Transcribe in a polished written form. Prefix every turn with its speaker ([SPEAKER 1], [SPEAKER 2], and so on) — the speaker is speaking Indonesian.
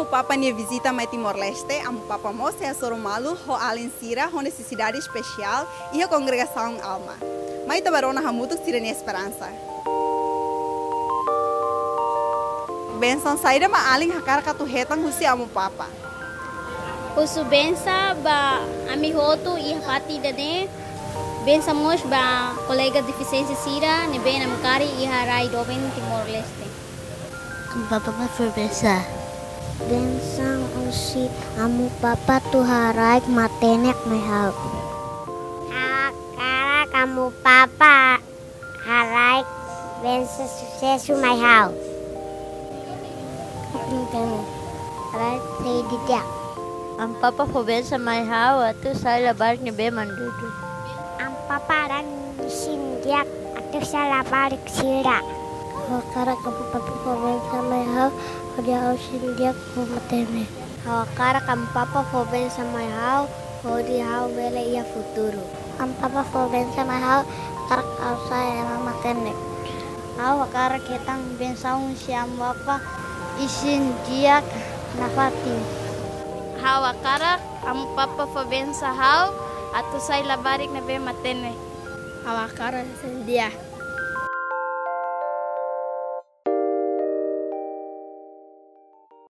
[SPEAKER 1] papa nia visita mai Timor-Leste, amo papa mo se Soromalu, ho além sira, ho necessidade especial e a congregação Alma. Mai tabarona hamutuk sirene esperança. Benção saída ma além hakar katu hetang husi amo papa.
[SPEAKER 2] Usu bensa ba ami hotu ia fati dane bensa mos ba kolega deficiência sira ne ben amkari ia rai doben Timor-Leste.
[SPEAKER 3] Papa for bensa. Bensang usi amu papa tu harai matenek mehau. Akara kamu papa harai bensa sucesu mehau. Harai sei didia.
[SPEAKER 4] Am papa for bensa mehau atu saya labar ni be mandudu.
[SPEAKER 3] Am papa ran sindiak atu saya labar sira. Akara kamu papa for bensa mehau. Dia usin dia kumatene. Hawakara kam papa foben sama hau, hodi hau bele ia futuro. Am papa foben sama hau, karak ausa ya mama tenek. Hawakara ketang ben saung siam bapa isin dia nafati.
[SPEAKER 2] Hawakara am papa foben sa hau atu sai labarik na be matene.
[SPEAKER 3] Hawakara sendia.